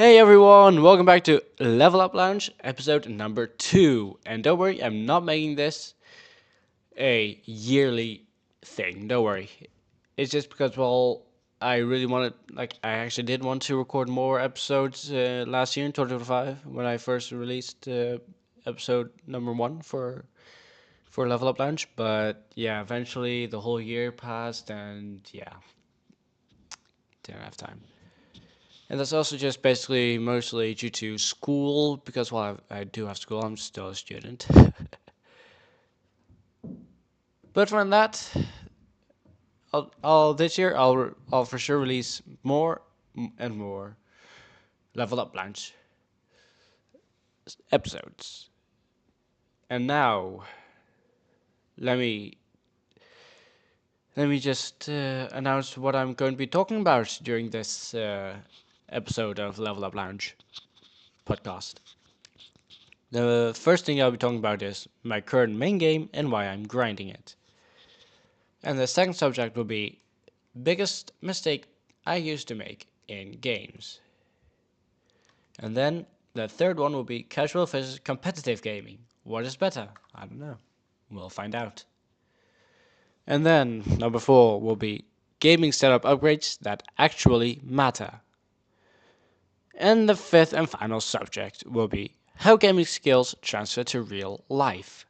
Hey everyone, welcome back to Level Up Lounge, episode number 2. And don't worry, I'm not making this a yearly thing. Don't worry. It's just because, well, I really wanted, I actually did want to record more episodes last year in 2025 when I first released episode number 1 for Level Up Lounge. But yeah, eventually the whole year passed and yeah, didn't have time. And that's also just basically mostly due to school, because while I do have school, I'm still a student. But from that, I'll this year I'll for sure release more and more Level Up Lounge episodes. And now let me let me just announce what I'm going to be talking about during this episode of Level Up Lounge podcast. The first thing I'll be talking about is my current main game and why I'm grinding it. And the second subject will be biggest mistake I used to make in games. And then the third one will be casual versus competitive gaming. What is better? I don't know. We'll find out. And then number 4 will be gaming setup upgrades that actually matter. And the fifth and final subject will be how gaming skills transfer to real life.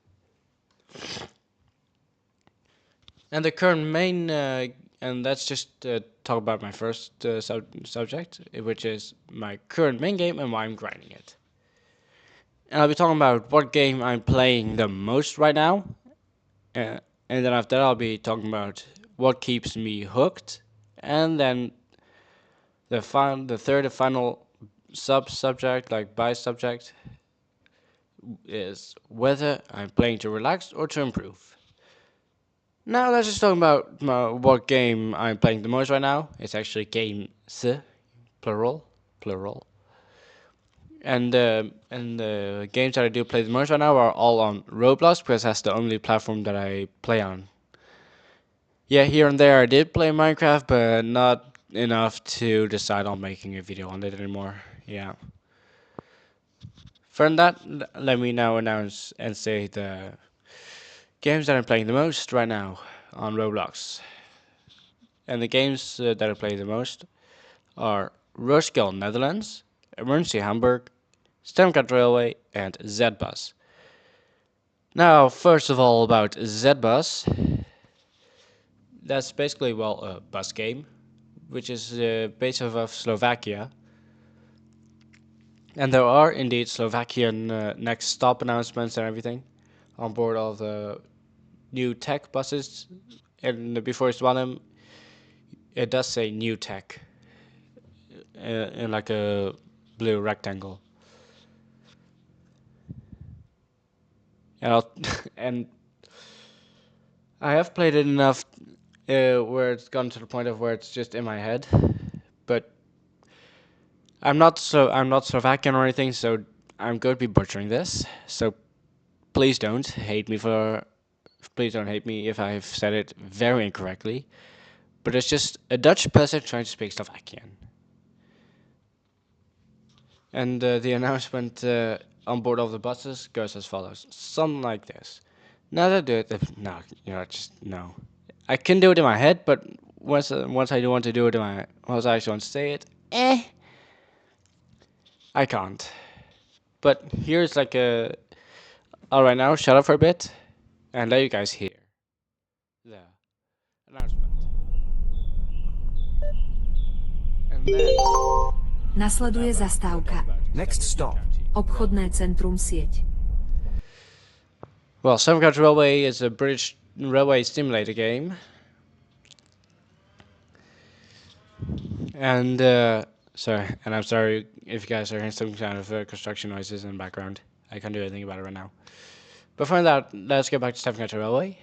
And the current main, and let's just talk about my first subject, which is my current main game and why I'm grinding it. And I'll be talking about what game I'm playing the most right now, and then after that I'll be talking about what keeps me hooked, and then the third and final subject, like by subject, is whether I'm playing to relax or to improve. Now let's just talk about what game I'm playing the most right now. It's actually games, plural. And the games that I do play the most right now are all on Roblox because that's the only platform that I play on. Yeah, here and there I did play Minecraft, but not enough to decide on making a video on it anymore. Yeah. From that, let me now announce and say the games that I'm playing the most right now on Roblox. And the games that I play the most are Roskilde Netherlands, Emergency Hamburg, Stemcat Railway, and ZBus. Now, first of all, about ZBus. That's basically, well, a bus game, which is based off of Slovakia. And there are indeed Slovakian next stop announcements and everything on board all the new tech buses. And before it's one of them, it does say new tech in like a blue rectangle. And and I have played it enough where it's gone to the point of where it's just in my head, but I'm not Slovakian or anything, so I'm going to be butchering this. So please don't hate me for please don't hate me if I've said it very incorrectly. But it's just a Dutch person trying to speak Slovakian. And the announcement on board of the buses goes as follows. Something like this. Now that I do it, no, just no. I can do it in my head, but once I do want to do it once I actually want to say it, I can't. But here's like a, all right now, shut up for a bit, and let you guys hear the announcement. And then Nasleduje zastávka. Next stop. Obchodné centrum sieť. Well, Stemcat Railway is a British railway simulator game. And, and I'm sorry if you guys are hearing some kind of construction noises in the background. I can't do anything about it right now. But from that, let's get back to Stemcat Railway.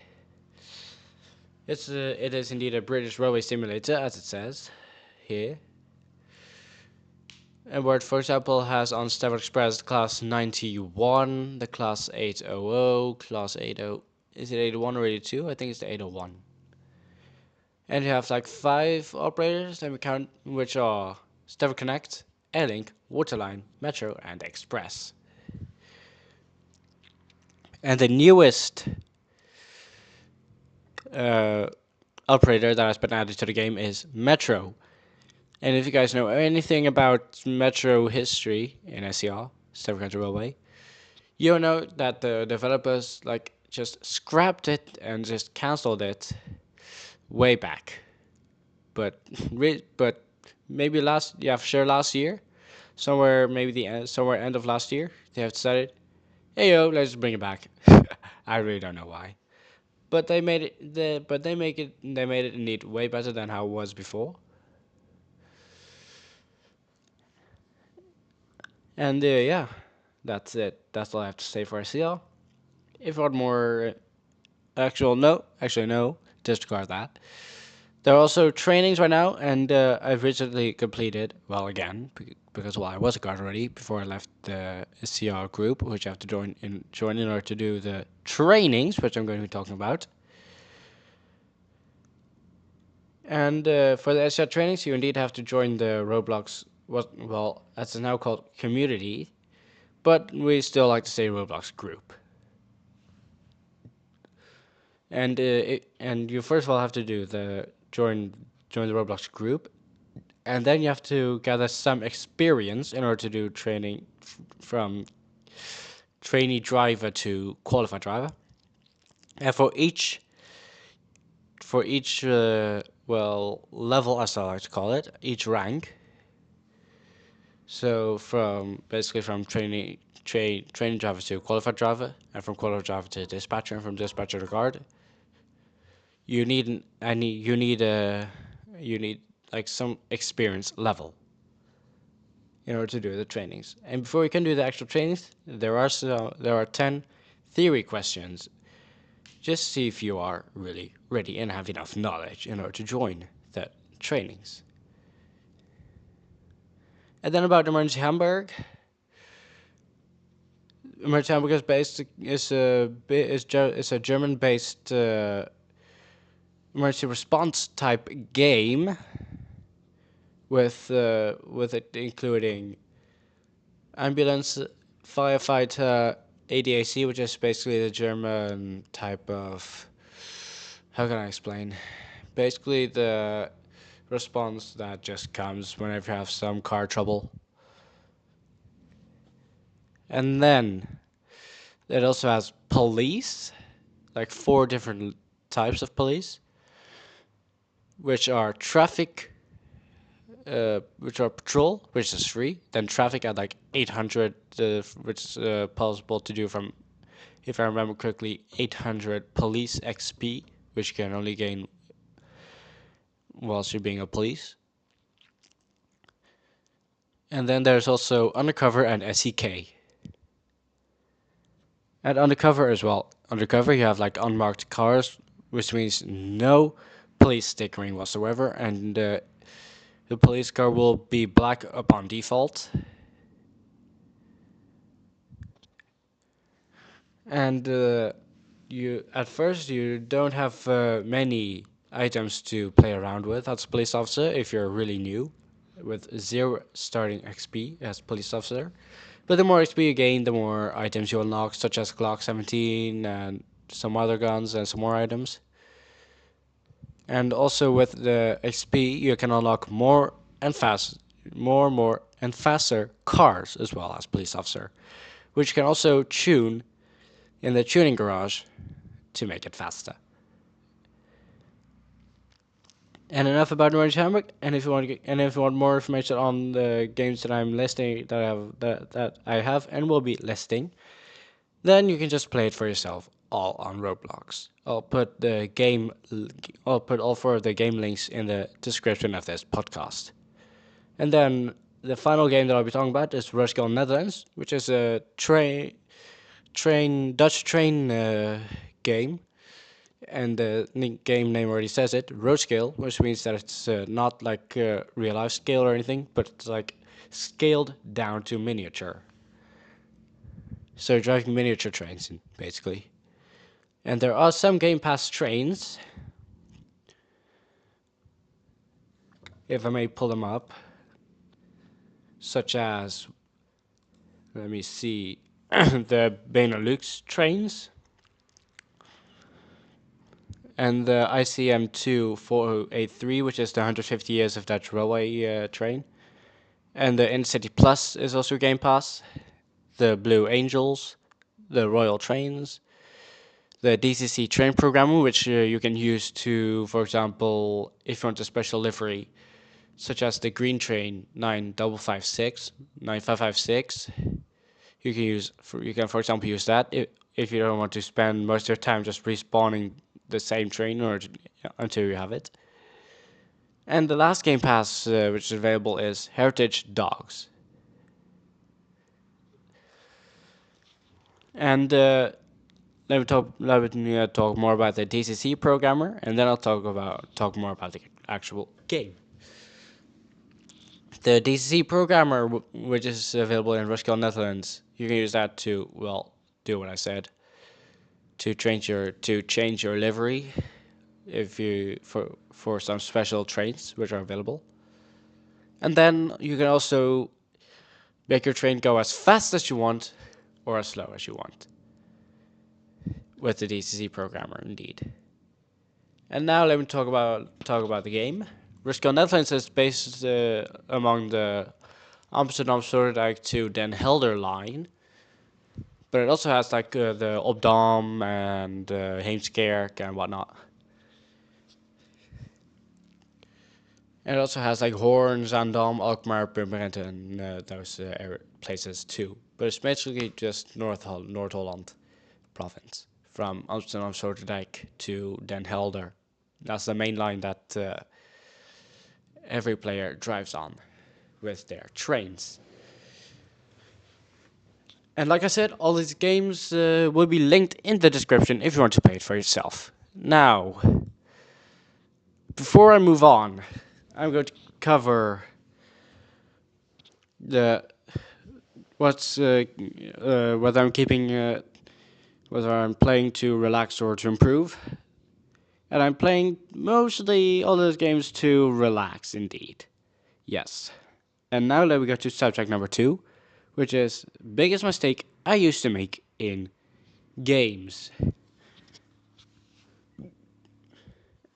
It is indeed a British railway simulator, as it says here. And where it, for example, has on Stafford Express class 91, the class 800, class 80. Is it 81 or 82? I think it's the 801. And you have like 5 operators, let me count, which are Stafford Connect, A-Link, Waterline, Metro, and Express. And the newest operator that has been added to the game is Metro. And if you guys know anything about Metro history in SCR, Severn County Railway, you know that the developers just scrapped it and just cancelled it way back. But but maybe last year, somewhere end of last year, they have decided, hey yo, let's bring it back. I really don't know why. But they made it indeed way better than how it was before. And yeah, that's it. That's all I have to say for SCL. If you want more actually no, disregard that. There are also trainings right now, and I've recently completed, well, again, because I was a guard already before I left the SCR group, which I have to join in order to do the trainings, which I'm going to be talking about. And for the SCR trainings, you indeed have to join the Roblox, well, as it's now called community, but we still like to say Roblox group. And and you first of all have to do the join the Roblox group, and then you have to gather some experience in order to do training from trainee driver to qualified driver. And for each level, as I like to call it, each rank. So from training driver to qualified driver, and from qualified driver to dispatcher, and from dispatcher to guard, you need some experience level in order to do the trainings. And before you can do the actual trainings, there are 10 theory questions. Just see if you are really ready and have enough knowledge in order to join the trainings. And then about Emergency Hamburg. Emergency Hamburg is a German-based emergency response type game with it including ambulance, firefighter, ADAC, which is basically the German type of, how can I explain? Basically the response that just comes whenever you have some car trouble. And then it also has police, like 4 different types of police, which are traffic, which are patrol, which is free. Then traffic at like 800, which is possible to do from, if I remember correctly, 800 police XP, which you can only gain whilst you're being a police. And then there's also undercover and SEK. And undercover as well. Undercover, you have like unmarked cars, which means no police stickering whatsoever, and the police car will be black upon default. And at first you don't have many items to play around with as a police officer if you're really new, with 0 starting XP as police officer. But the more XP you gain, the more items you unlock, such as Glock 17 and some other guns and some more items. And also with the XP, you can unlock more and faster cars as well as police officer, which you can also tune in the tuning garage to make it faster. And enough about Emergency Hamburg. And if you want more information on the games that I'm listing, that I have and will be listing, then you can just play it for yourself, all on Roblox. I'll put all 4 of the game links in the description of this podcast. And then the final game that I'll be talking about is Roadkill Netherlands, which is a Dutch train game. And the game name already says it, Roadkill, which means that it's not like real life scale or anything, but it's like scaled down to miniature. So you're driving miniature trains, basically. And there are some Game Pass trains, if I may pull them up. such as, let me see, the Benelux trains and the ICM 2483, which is the 150 years of Dutch railway train. And the Intercity Plus is also Game Pass. The Blue Angels, the Royal Trains, the DCC train programmer, which you can use to, for example, if you want a special livery, such as the Green Train 9556, you can for example use that if you don't want to spend most of your time just respawning the same train until you have it. And the last Game Pass which is available is Heritage Dogs. And let me talk more about the DCC programmer, and then I'll talk more about the actual game. The DCC programmer, which is available in Ruskell, Netherlands, you can use that to, well, do what I said, to change your livery, if you for some special trains which are available, and then you can also make your train go as fast as you want or as slow as you want with the DCC programmer, indeed. And now let me talk about the game. Ruskell, Netherlands is based among the Amsterdam Sloterdijk to Den Helder line, but it also has like the Opdam and Heemskerk and whatnot. And it also has like Hoorn, Zaandam, Alkmaar, Purmerend, and those places too. But it's basically just Noord-Holland province, from Amsterdam Sloterdijk to Den Helder. That's the main line that every player drives on with their trains. And like I said, all these games will be linked in the description if you want to play it for yourself. Now, before I move on, I'm going to cover whether I'm playing to relax or to improve. And I'm playing mostly all those games to relax, indeed. Yes. And now let me go to subject number 2, which is biggest mistake I used to make in games.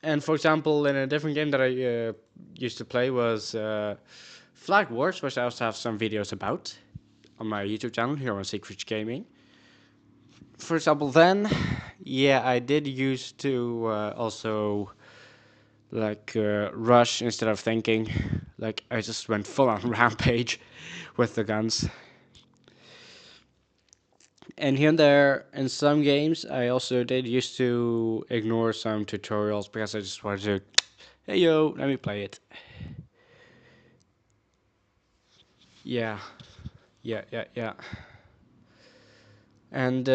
And for example, in a different game that I used to play was Flag Wars, which I also have some videos about on my YouTube channel here on Secret Gaming. For example, then, yeah, I did used to also like rush instead of thinking. Like I just went full on rampage with the guns. And here and there, in some games, I also did used to ignore some tutorials because I just wanted to, hey yo, let me play it. Yeah. And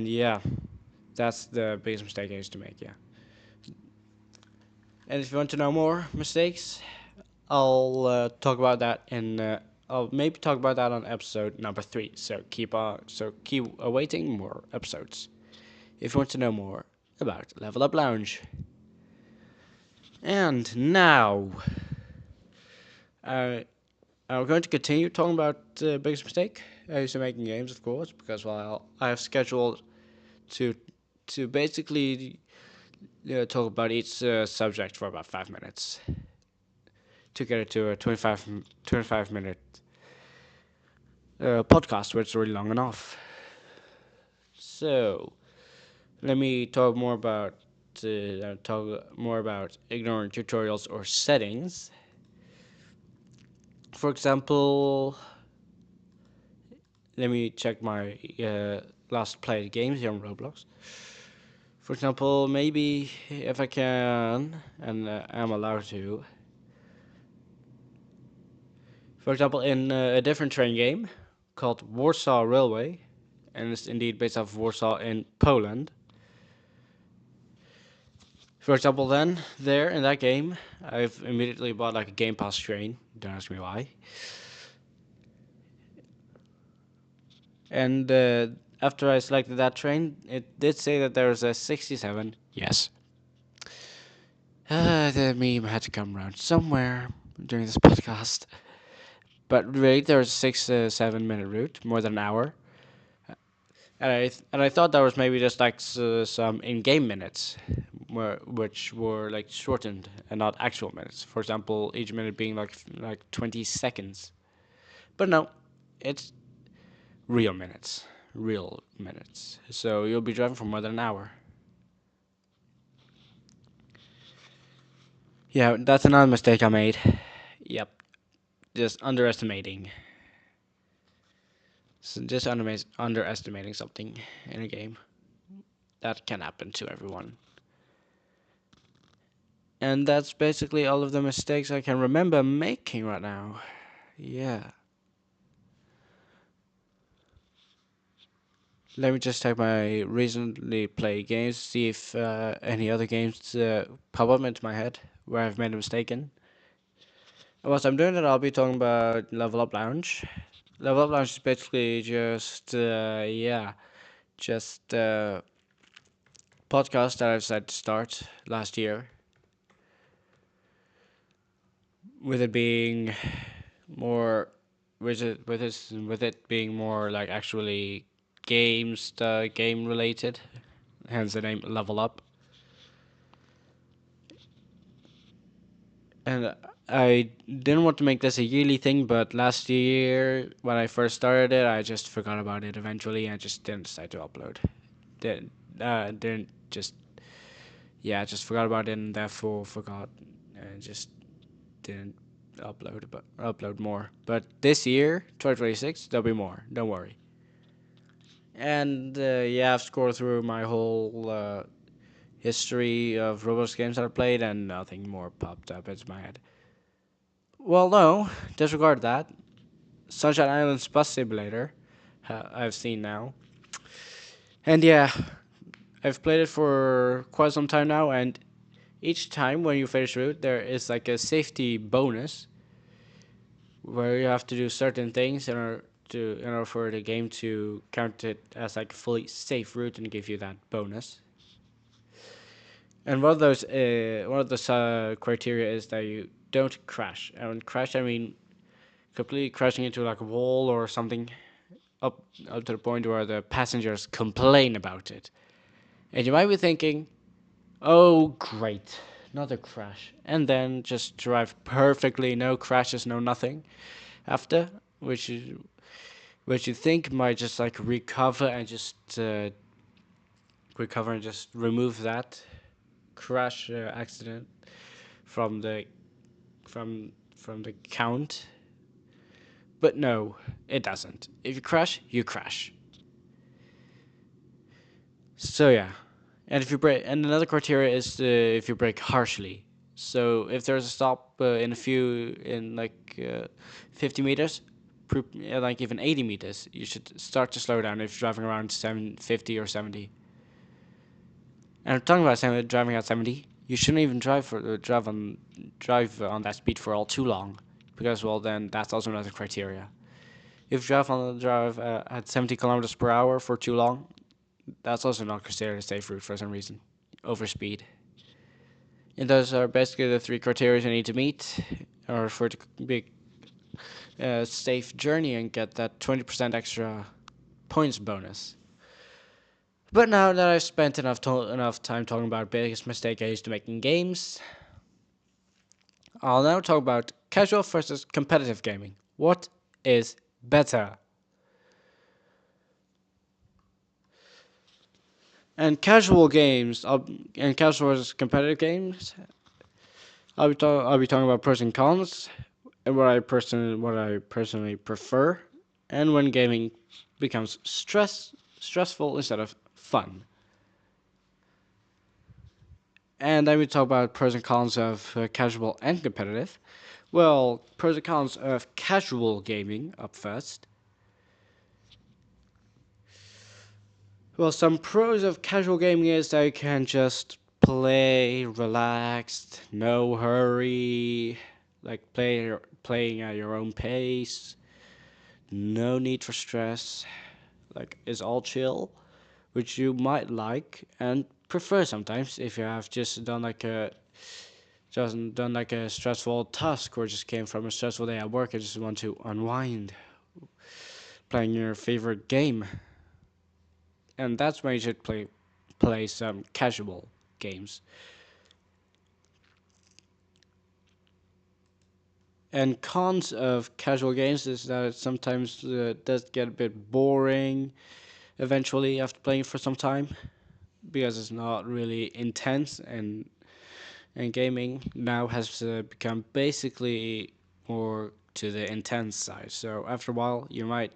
yeah, that's the biggest mistake I used to make, yeah. And if you want to know more mistakes, I'll talk about that I'll maybe talk about that on episode number 3. So keep awaiting more episodes if you want to know more about Level Up Lounge. And now, I'm going to continue talking about the biggest mistake I used to make in games, of course, because I have scheduled to basically talk about each subject for about 5 minutes to get it to a 25 minute podcast, which is really long enough. So, let me talk more about ignoring tutorials or settings. For example, let me check my last played games here on Roblox. For example, maybe if I can, and I'm allowed to. For example, in a different train game called Warsaw Railway, and it's indeed based off of Warsaw in Poland. For example, then, there in that game, I've immediately bought like a Game Pass train. Don't ask me why. And after I selected that train, it did say that there was a 67. Yes. The meme had to come around somewhere during this podcast. But really, there's a 6 7 minute route, more than an hour. And I thought that was maybe just like some in-game minutes, which were like shortened and not actual minutes. For example, each minute being like 20 seconds. But no, it's real minutes, real minutes. So you'll be driving for more than an hour. Yeah, that's another mistake I made. Yep, just underestimating. So just underestimating something in a game. That can happen to everyone. And that's basically all of the mistakes I can remember making right now. Yeah. Let me just check my recently played games, see if any other games pop up into my head where I've made a mistake in. Whilst I'm doing that, I'll be talking about Level Up Lounge. Level Up Lounge is basically just, just a podcast that I've decided to start last year. With it being more, with it being more like actually game related, hence the name Level Up. And I didn't want to make this a yearly thing, but last year when I first started it, I just forgot about it eventually and just didn't decide to upload. Didn't just yeah, just forgot about it and therefore forgot and just didn't upload more. But this year, 2026, there'll be more. Don't worry. And yeah, I've scrolled through my whole history of Roblox games that I played, and nothing more popped up into my head. Well, no, disregard that. Sunshine Island's Bus Simulator, I've seen now. And yeah, I've played it for quite some time now, and each time when you finish route, there is like a safety bonus where you have to do certain things in order for the game to count it as like a fully safe route and give you that bonus. And one of those criteria is that you don't crash. And crash, I mean completely crashing into like a wall or something up to the point where the passengers complain about it. And you might be thinking, "Oh, great, another crash," and then just drive perfectly, no crashes, no nothing after, which you think might just like recover and just remove that crash accident from the from the count. But no, it doesn't. If you crash, you crash. So yeah, and if you break, and another criteria is if you brake harshly. So if there's a stop in like 50 meters, like even 80 meters, you should start to slow down if you're driving around 750 or 70. And I'm talking about driving at 70. You shouldn't even drive on that speed for all too long, because well then that's also another criteria. If you drive at 70 kilometers per hour for too long, that's also not considered a safe route for some reason. Overspeed. And those are basically the three criteria you need to meet in order for it to be a safe journey and get that 20% extra points bonus. But now that I've spent enough time talking about biggest mistake I used to make in games, I'll now talk about casual versus competitive gaming. What is better? And casual versus competitive games, I'll be talking about pros and cons, and what I personally prefer, and when gaming becomes stressful instead of fun. And then we talk about pros and cons of casual and competitive. Well, pros and cons of casual gaming up first. Well, some pros of casual gaming is that you can just play relaxed, no hurry, like playing at your own pace, no need for stress, like is all chill, which you might like and prefer sometimes if you have just done like a just done like a stressful task or just came from a stressful day at work and just want to unwind playing your favorite game. And that's when you should play some casual games. And cons of casual games is that it sometimes does get a bit boring eventually after playing for some time because it's not really intense, and gaming now has become basically more to the intense side. So after a while, you might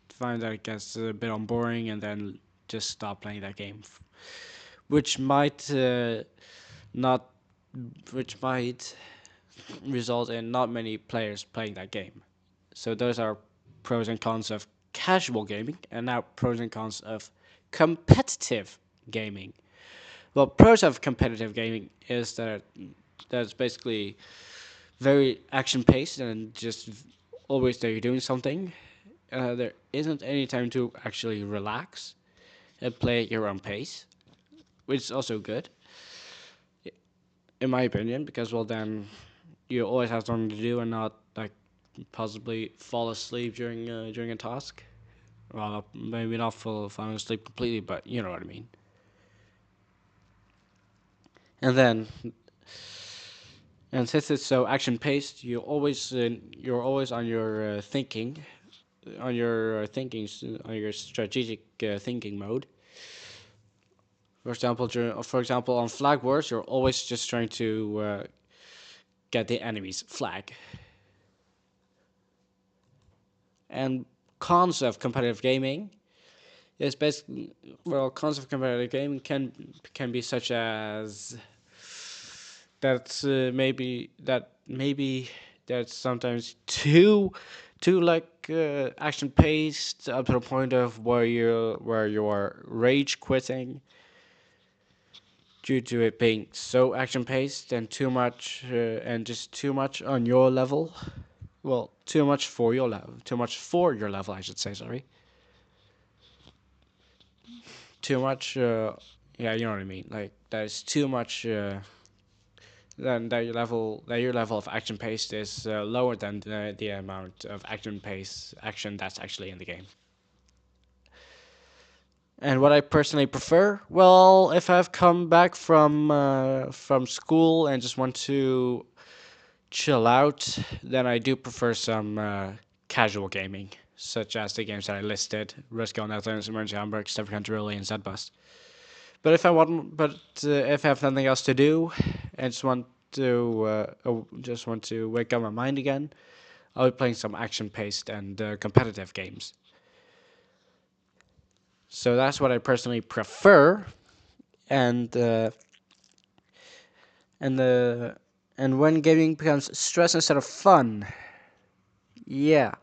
find that it gets a bit on boring and then just stop playing that game, which might not, which might result in not many players playing that game. So those are pros and cons of casual gaming, and now pros and cons of competitive gaming. Well, pros of competitive gaming is that it's basically very action paced and just always that you're doing something. There isn't any time to actually relax and play at your own pace, which is also good, in my opinion, because well then you always have something to do and not like possibly fall asleep during a task. Well, maybe not falling asleep completely, but you know what I mean. And then, and since it's so action paced, you're always on your thinking, on your strategic thinking mode. For example, on flag wars, you're always just trying to get the enemy's flag. And cons of competitive gaming is basically, well, cons of competitive gaming can be such as maybe that's sometimes too like action paced up to the point of where you are rage quitting due to it being so action paced and too much and just too much on your level. Well, too much for your level. Too much for your level, I should say. Sorry. Too much. Yeah, you know what I mean. Like there's too much. Then that your level of action pace is lower than the amount of action that's actually in the game. And what I personally prefer, well, if I've come back from school and just want to chill out, then I do prefer some casual gaming, such as the games that I listed: Risk Netherlands, Emergency Hamburg, Stefan Country Relay, and Zbust. If I have nothing else to do and just want to wake up my mind again, I'll be playing some action-paced and competitive games. So that's what I personally prefer, and and the and when gaming becomes stress instead of fun, yeah,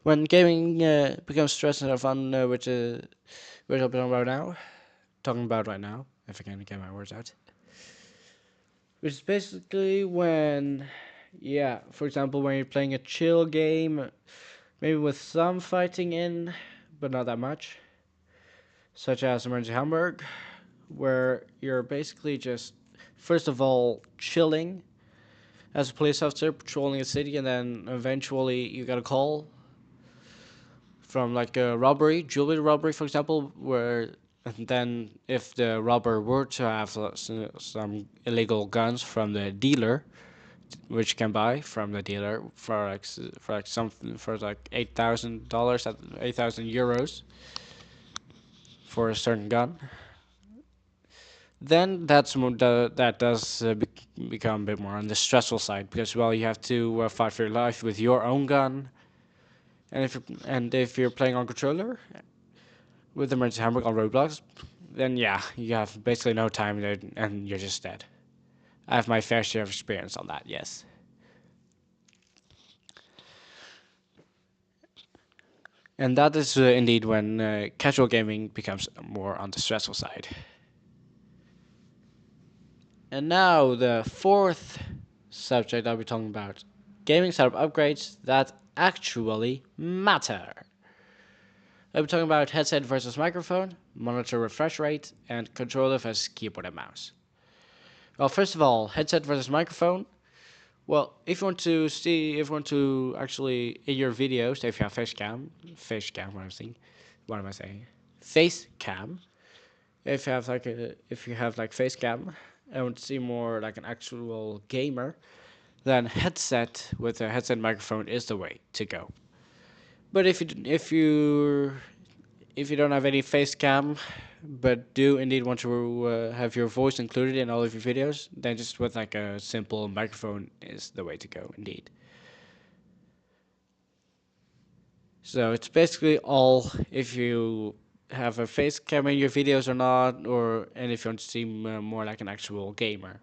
when gaming becomes stress instead of fun, which I'll be talking about right now, if I can get my words out. Which is basically when, yeah, for example, when you're playing a chill game, maybe with some fighting in, but not that much, such as Emergency Hamburg, where you're basically just, first of all, chilling as a police officer patrolling a city, and then eventually you get a call from like a robbery, jewelry robbery, for example, where and then if the robber were to have some illegal guns from the dealer, which you can buy from the dealer for like $8,000 at €8,000 for a certain gun, then that does become a bit more on the stressful side because well you have to fight for your life with your own gun, and if you're playing on controller with Emergency Hamburg on Roblox, then yeah you have basically no time there and you're just dead. I have my fair share of experience on that, yes. And that is indeed when casual gaming becomes more on the stressful side. And now the fourth subject I'll be talking about: gaming setup upgrades that actually matter. I'll be talking about headset versus microphone, monitor refresh rate, and controller versus keyboard and mouse. Well, first of all, headset versus microphone. Well, if you want to see, if you want to actually in your videos, if you have face cam, what am I saying? Face cam. If you have like face cam, and want to see more like an actual gamer, then headset with a headset microphone is the way to go. But if you don't have any face cam, but do indeed want to have your voice included in all of your videos, then just with like a simple microphone is the way to go indeed. So it's basically all if you have a face cam in your videos or not, or and if you want to seem more like an actual gamer.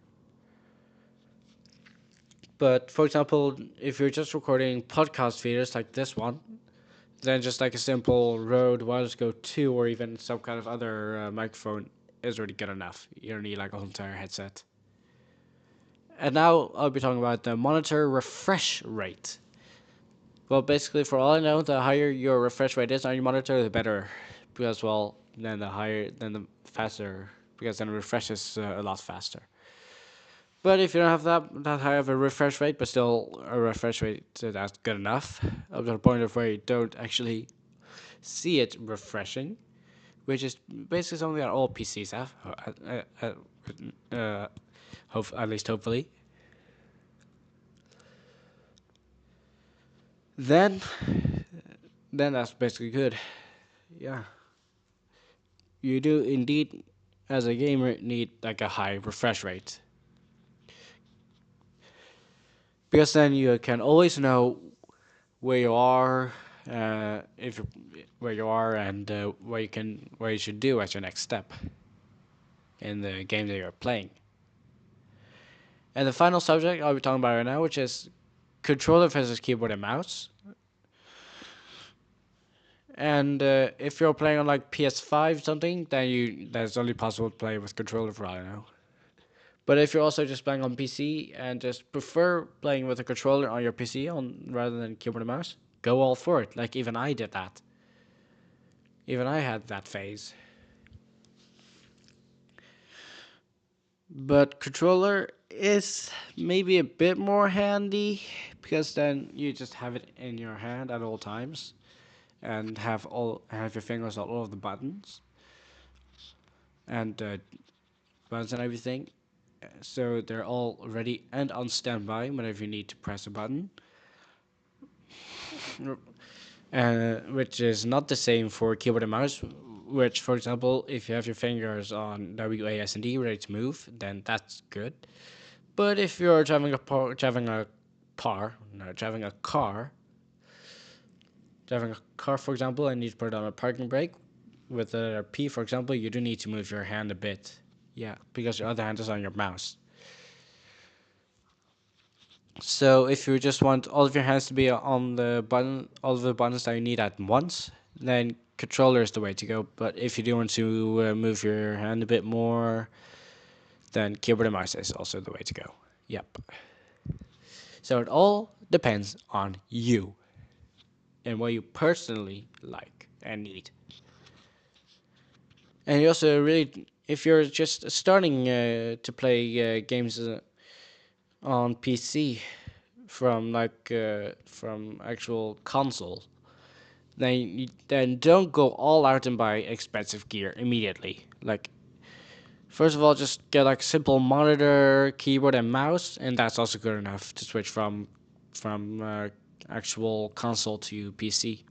But for example, if you're just recording podcast videos like this one, then just like a simple Rode Wireless Go 2 or even some kind of other microphone is already good enough. You don't need like a whole entire headset. And now I'll be talking about the monitor refresh rate. Well, basically, for all I know, the higher your refresh rate is on your monitor, the better. Because, well, then the faster, because then it refreshes a lot faster. But if you don't have that high of a refresh rate, but still a refresh rate that's good enough, up to the point of where you don't actually see it refreshing, which is basically something that all PCs have, at least hopefully. Then, then that's basically good. Yeah, you do indeed, as a gamer, need like a high refresh rate because then you can always know where you are, if you where you are, and where you should do as your next step in the game that you're playing. And the final subject I'll be talking about right now, which is controller versus keyboard and mouse. And if you're playing on like PS5 something, then that's only possible to play with controller for all I know. But if you're also just playing on PC and just prefer playing with a controller on your PC on rather than keyboard and mouse, go all for it. Like even I did that. Even I had that phase. But controller is maybe a bit more handy because then you just have it in your hand at all times and have your fingers on all of the buttons and buttons and everything. So they're all ready and on standby whenever you need to press a button. Which is not the same for keyboard and mouse. Which, for example, if you have your fingers on WASD ready to move, then that's good. But if you're driving a car, for example, and need to put on a parking brake with a P, for example, you do need to move your hand a bit. Yeah, because your other hand is on your mouse. So if you just want all of your hands to be on the button, all of the buttons that you need at once, then controller is the way to go. But if you do want to move your hand a bit more, then keyboard and mouse is also the way to go. Yep. So it all depends on you and what you personally like and need. And you also really, if you're just starting to play games on PC from actual console, then don't go all out and buy expensive gear immediately. Like first of all, just get like simple monitor, keyboard, and mouse, and that's also good enough to switch from actual console to PC.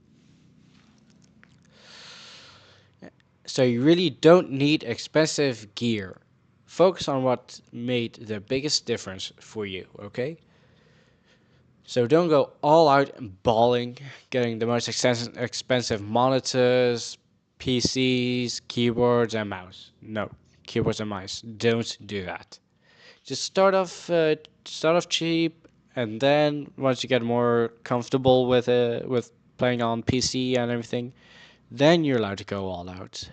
So you really don't need expensive gear. Focus on what made the biggest difference for you, okay? So don't go all out and balling, getting the most expensive monitors, PCs, keyboards, and mouse. No, keyboards and mice. Don't do that. Just start off cheap, and then once you get more comfortable with playing on PC and everything, then you're allowed to go all out.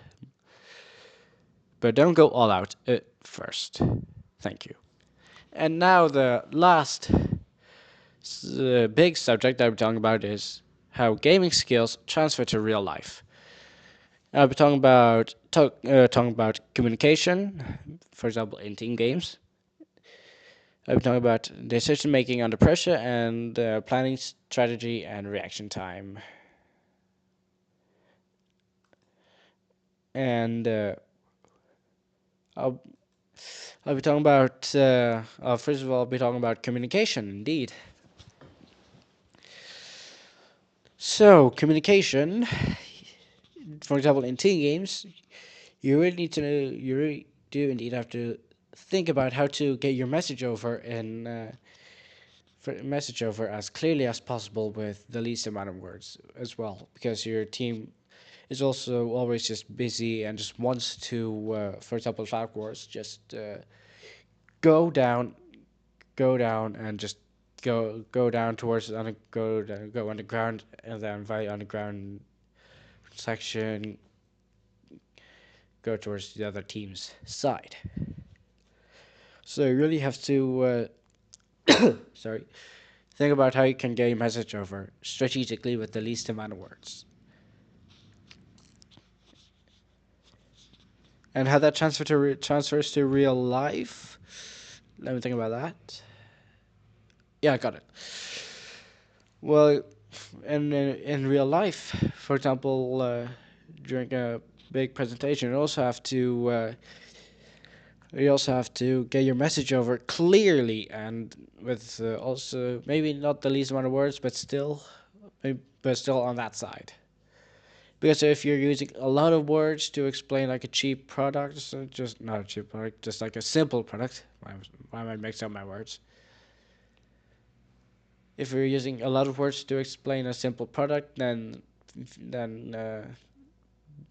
But don't go all out at first. Thank you. And now the last big subject I'll be talking about is how gaming skills transfer to real life. I'll be talking about communication, for example, in team games, I'll be talking about decision making under pressure and planning strategy and reaction time. And I'll I'll be talking about first of all I'll be talking about communication indeed. So communication, for example, in team games, you really do indeed have to think about how to get your message over message over as clearly as possible with the least amount of words as well, because your team is also always just busy and just wants to, for example, Cloud Wars, just go down, and just go down towards go underground, and then via underground section go towards the other team's side. So you really have to sorry, think about how you can get your message over strategically with the least amount of words. And how that transfers to real life. Let me think about that. Yeah, I got it. Well, in real life, for example, during a big presentation, you also have to get your message over clearly and with also maybe not the least amount of words, but still on that side. Because if you're using a lot of words to explain like a cheap product, so just not a cheap product, just like a simple product. Why am I mixing up my words? If you're using a lot of words to explain a simple product, then uh,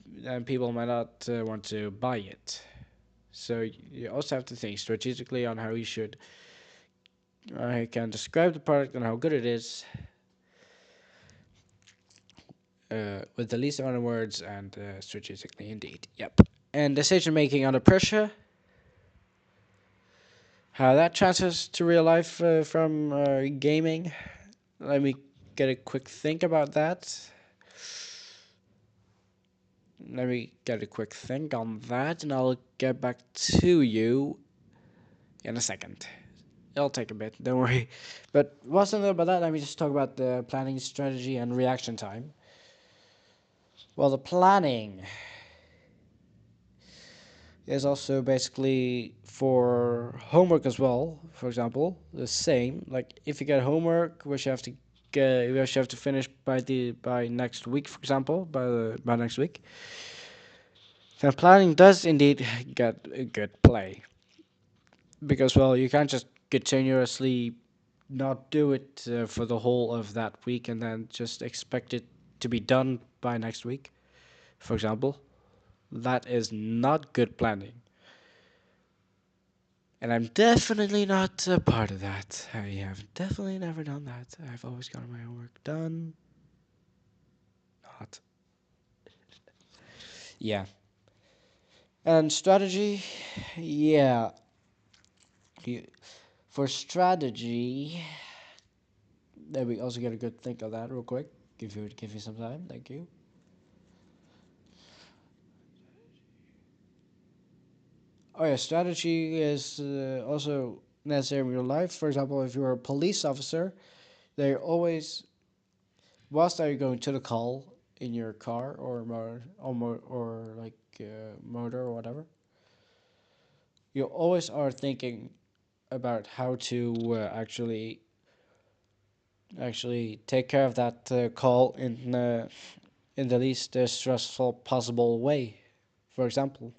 then people might not want to buy it. So you also have to think strategically on how you should I can describe the product and how good it is with the least amount of words and strategically indeed. Yep. And decision making under pressure. How that transfers to real life from gaming. Let me get a quick think about that. Let me get a quick think on that, and I'll get back to you in a second. It'll take a bit, don't worry. But wasn't about that? Let me just talk about the planning strategy and reaction time. Well, the planning is also basically for homework as well. For example, the same. Like if you get homework, which you have to finish by next week, for example, by next week. Then planning does indeed get a good play because well, you can't just continuously not do it for the whole of that week and then just expect it to be done by next week. For example, that is not good planning. And I'm definitely not a part of that. I have definitely never done that. I've always gotten my homework done. Not. Yeah. And strategy, yeah. For strategy, let me also get a good think of that real quick. Give you some time. Thank you. Oh yeah, strategy is also necessary in real life. For example, if you're a police officer, they always, whilst are you going to the call in your car or motor or whatever, you always are thinking about how to actually take care of that call in the least stressful possible way. For example,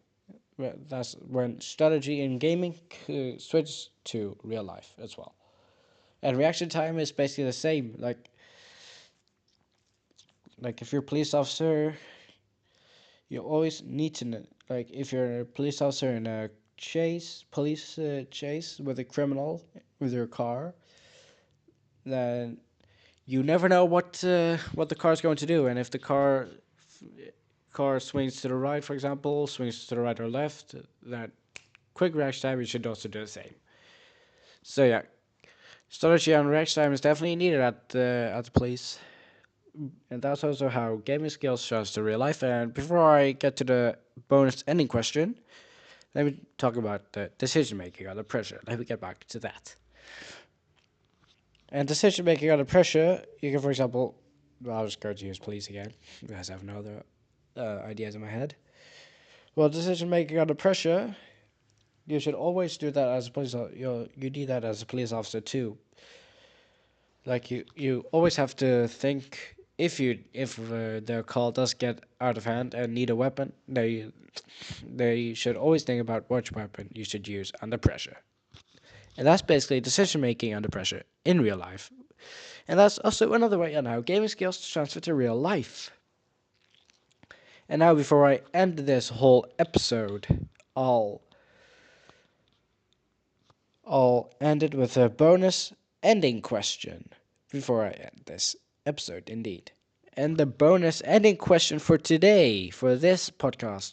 that's when strategy in gaming switches to real life as well. And reaction time is basically the same. Like if you're a police officer, you always need to know. Like if you're a police officer in a police chase with a criminal with your car, then you never know what the car is going to do, and if the car swings to the right, for example, swings to the right or left, that quick reaction time you should also do the same. So yeah, strategy and reaction time is definitely needed at the police, and that's also how gaming skills shows to real life. And before I get to the bonus ending question, let me talk about the decision making under pressure. Let me get back to that. And decision making under pressure, you can, for example, I'll just go to use please again because I have no other ideas in my head. Well, decision making under pressure, you should always do that as a police. You need that as a police officer too. Like you always have to think if the call does get out of hand and need a weapon, they should always think about which weapon you should use under pressure. And that's basically decision making under pressure in real life. And that's also another way on how gaming skills transfer to real life. And now, before I end this whole episode, I'll end it with a bonus ending question before I end this episode, indeed. And the bonus ending question for today, for this podcast,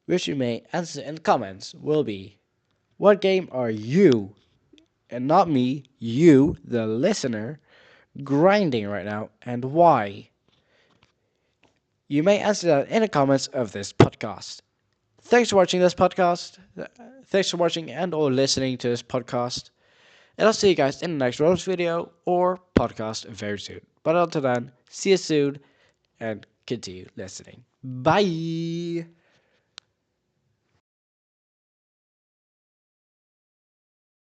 which you may answer in the comments, will be: what game are you, and not me, you, the listener, grinding right now, and why? You may answer that in the comments of this podcast. Thanks for watching this podcast. Thanks for watching and or listening to this podcast. And I'll see you guys in the next Roblox video or podcast very soon. But until then, see you soon and continue listening. Bye!